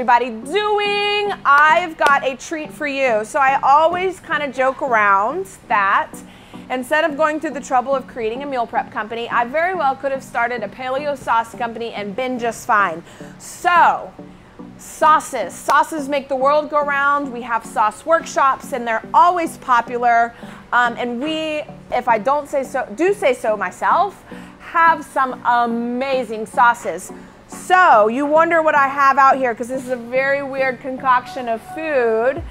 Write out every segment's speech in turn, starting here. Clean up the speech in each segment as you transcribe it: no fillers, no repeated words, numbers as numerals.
everybody doing? I've got a treat for you. So I always kind of joke around that instead of going through the trouble of creating a meal prep company, I very well could have started a paleo sauce company and been just fine. So, sauces make the world go round. We have sauce workshops and they're always popular. And we, if I don't say so, do say so myself, have some amazing sauces. So you wonder what I have out here because this is a very weird concoction of food.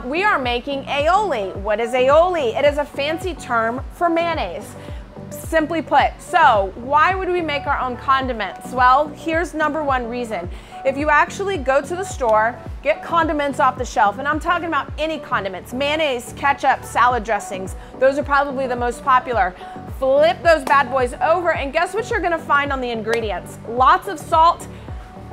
We are making aioli. What is aioli? It is a fancy term for mayonnaise, simply put. So why would we make our own condiments? Well, here's number one reason. If you actually go to the store, get condiments off the shelf, and I'm talking about any condiments, mayonnaise, ketchup, salad dressings, those are probably the most popular. Flip those bad boys over and guess what you're gonna find on the ingredients? Lots of salt,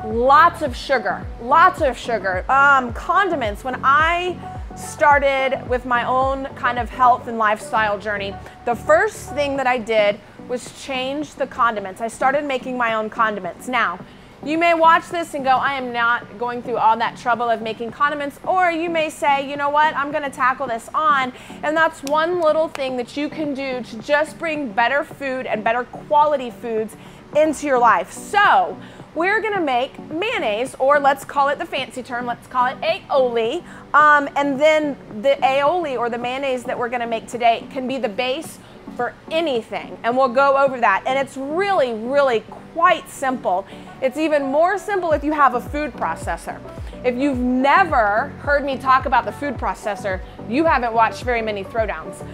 lots of sugar, lots of sugar. Condiments, when I started with my own kind of health and lifestyle journey, the first thing that I did was change the condiments. I started making my own condiments. Now, you may watch this and go, I am not going through all that trouble of making condiments, or you may say, you know what, I'm gonna tackle this on, and that's one little thing that you can do to just bring better food and better quality foods into your life. So, we're gonna make mayonnaise, or let's call it the fancy term, let's call it aioli, and then the aioli or the mayonnaise that we're gonna make today can be the base for anything, and we'll go over that. And it's really, really quite simple. It's even more simple if you have a food processor. If you've never heard me talk about the food processor, you haven't watched very many throwdowns.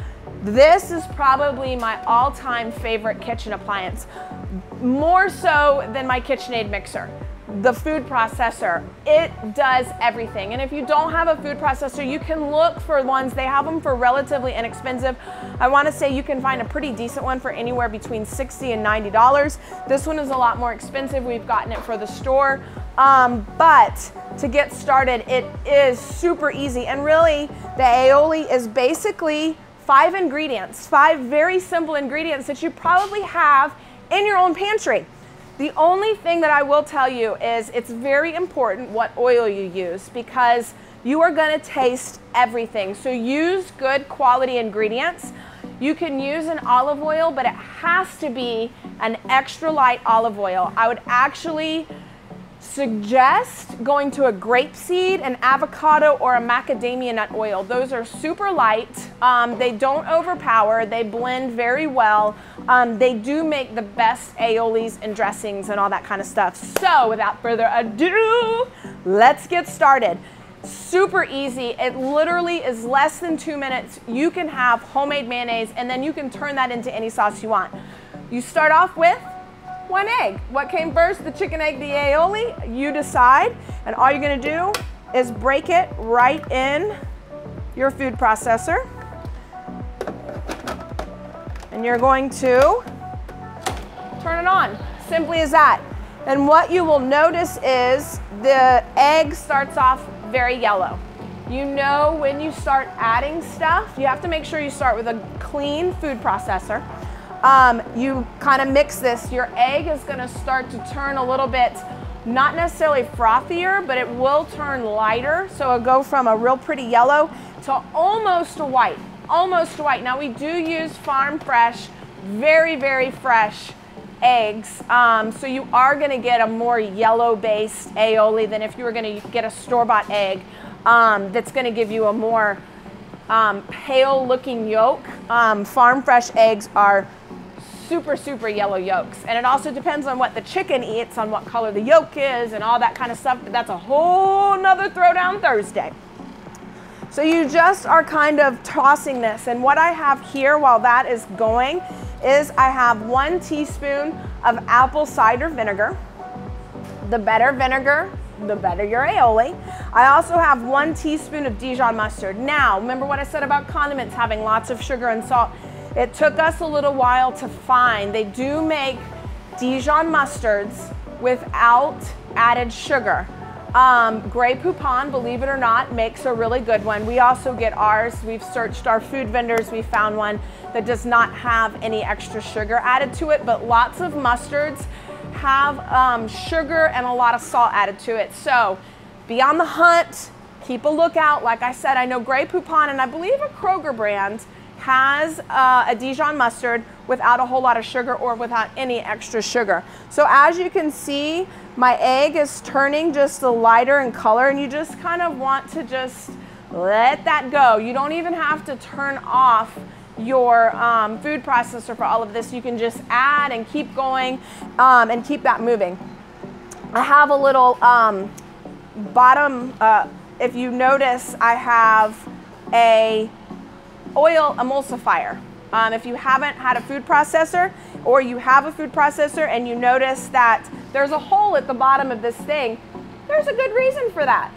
This is probably my all-time favorite kitchen appliance, more so than my KitchenAid mixer. The food processor, it does everything. And if you don't have a food processor, you can look for ones. They have them for relatively inexpensive. I want to say you can find a pretty decent one for anywhere between $60 and $90. This one is a lot more expensive. We've gotten it for the store. But to get started, it is super easy. And really, the aioli is basically 5 ingredients, 5 very simple ingredients that you probably have in your own pantry. The only thing that I will tell you is it's very important what oil you use because you are gonna taste everything. So use good quality ingredients. You can use an olive oil, but it has to be an extra light olive oil. I would actually suggest going to a grapeseed, an avocado, or a macadamia nut oil. Those are super light. They don't overpower. They blend very well. They do make the best aiolis and dressings and all that kind of stuff. So without further ado, let's get started. Super easy. It literally is less than 2 minutes. You can have homemade mayonnaise and then you can turn that into any sauce you want. You start off with 1 egg. What came first, the chicken, egg, the aioli? You decide, and all you're gonna do is break it right in your food processor. And you're going to turn it on, simply as that. And what you will notice is the egg starts off very yellow. You know when you start adding stuff, you have to make sure you start with a clean food processor. You kind of mix this. Your egg is going to start to turn a little bit, not necessarily frothier, but it will turn lighter. So it'll go from a real pretty yellow to almost a white, almost white. Now we do use farm fresh, very, very fresh eggs. So you are going to get a more yellow based aioli than if you were going to get a store-bought egg that's going to give you a more pale looking yolk. Farm fresh eggs are super, super yellow yolks. And it also depends on what the chicken eats, on what color the yolk is and all that kind of stuff. But that's a whole nother Throwdown Thursday. So you just are kind of tossing this. And what I have here while that is going is I have 1 teaspoon of apple cider vinegar. The better vinegar, the better your aioli. I also have 1 teaspoon of Dijon mustard. Now, remember what I said about condiments having lots of sugar and salt? It took us a little while to find. They do make Dijon mustards without added sugar. Grey Poupon, believe it or not, makes a really good one. We also get ours. We've searched our food vendors. We found one that does not have any extra sugar added to it, but lots of mustards have sugar and a lot of salt added to it. So be on the hunt, keep a lookout. Like I said, I know Grey Poupon and I believe a Kroger brand has a Dijon mustard without a whole lot of sugar or without any extra sugar. So as you can see, my egg is turning just a lighter in color, and you just kind of want to just let that go. You don't even have to turn off your food processor for all of this. You can just add and keep going and keep that moving. I have a little bottom, if you notice, I have a oil emulsifier. If you haven't had a food processor, or you have a food processor and you notice that there's a hole at the bottom of this thing, there's a good reason for that.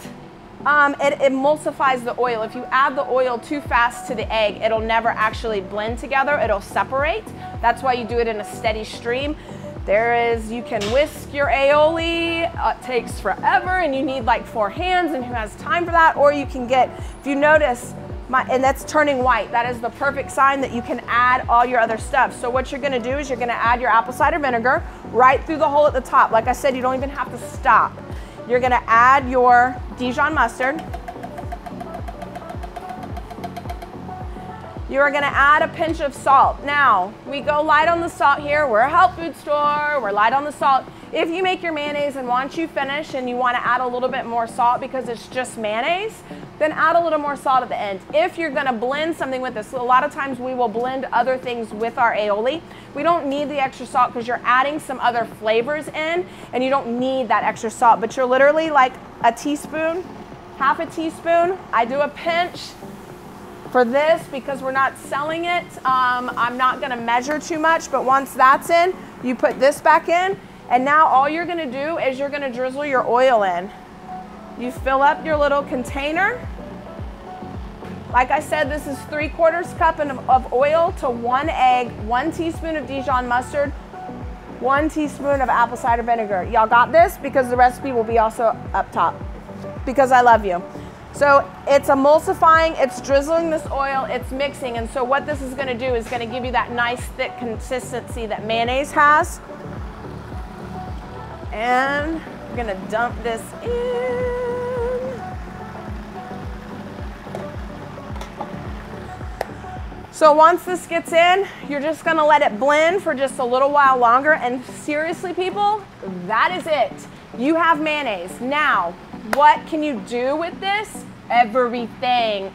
It emulsifies the oil. If you add the oil too fast to the egg, it'll never actually blend together. It'll separate. That's why you do it in a steady stream. You can whisk your aioli. It takes forever and you need like 4 hands, and who has time for that? Or you can get, if you notice, and that's turning white. That is the perfect sign that you can add all your other stuff. So what you're gonna do is you're gonna add your apple cider vinegar right through the hole at the top. Like I said, you don't even have to stop. You're gonna add your Dijon mustard. You are gonna add a pinch of salt. Now, we go light on the salt here. We're a health food store, we're light on the salt. If you make your mayonnaise and once you finish and you wanna add a little bit more salt because it's just mayonnaise, then add a little more salt at the end. If you're gonna blend something with this, a lot of times we will blend other things with our aioli. We don't need the extra salt because you're adding some other flavors in, and you don't need that extra salt, but you're literally like a teaspoon, half a teaspoon. I do a pinch for this because we're not selling it. I'm not gonna measure too much, but once that's in, you put this back in, and now all you're gonna do is you're gonna drizzle your oil in. You fill up your little container. Like I said, this is 3/4 cup of oil to 1 egg, 1 teaspoon of Dijon mustard, 1 teaspoon of apple cider vinegar. Y'all got this? Because the recipe will be also up top. Because I love you. So it's emulsifying, it's drizzling this oil, it's mixing, and so what this is gonna do is gonna give you that nice thick consistency that mayonnaise has. And we're gonna dump this in. So once this gets in, you're just gonna let it blend for just a little while longer, and seriously people, that is it. You have mayonnaise. Now, what can you do with this? Everything.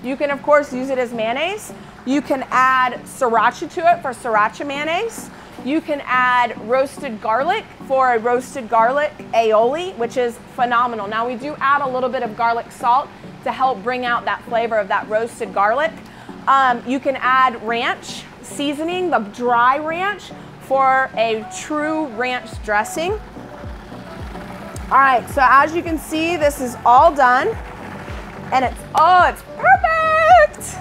You can of course use it as mayonnaise. You can add sriracha to it for sriracha mayonnaise. You can add roasted garlic for a roasted garlic aioli, which is phenomenal. Now we do add a little bit of garlic salt to help bring out that flavor of that roasted garlic. You can add ranch seasoning, the dry ranch, for a true ranch dressing. All right, so as you can see, this is all done, and it's perfect.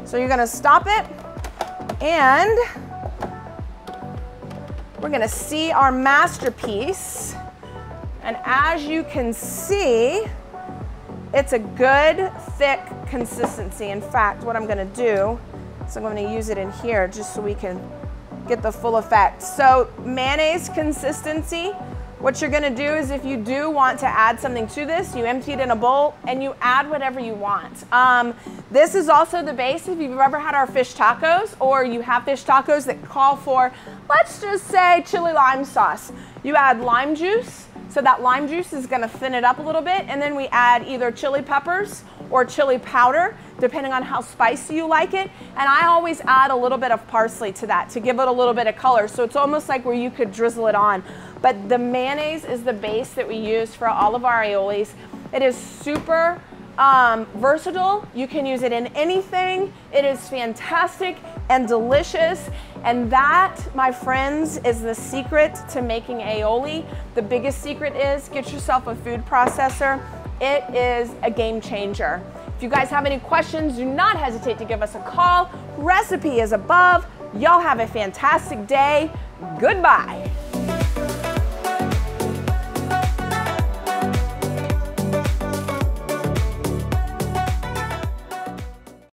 So you're gonna stop it, and we're gonna see our masterpiece. And as you can see, it's a good, thick consistency. In fact, what I'm gonna do is I'm gonna use it in here just so we can get the full effect. So mayonnaise consistency. What you're gonna do is if you do want to add something to this, you empty it in a bowl and you add whatever you want. This is also the base if you've ever had our fish tacos, or you have fish tacos that call for, let's just say, chili lime sauce. You add lime juice, so that lime juice is gonna thin it up a little bit, and then we add either chili peppers or chili powder, depending on how spicy you like it. And I always add a little bit of parsley to that to give it a little bit of color, so it's almost like where you could drizzle it on. But the mayonnaise is the base that we use for all of our aiolis. It is super versatile. You can use it in anything. It is fantastic and delicious. And that, my friends, is the secret to making aioli. The biggest secret is get yourself a food processor. It is a game changer. If you guys have any questions, do not hesitate to give us a call. Recipe is above. Y'all have a fantastic day. Goodbye.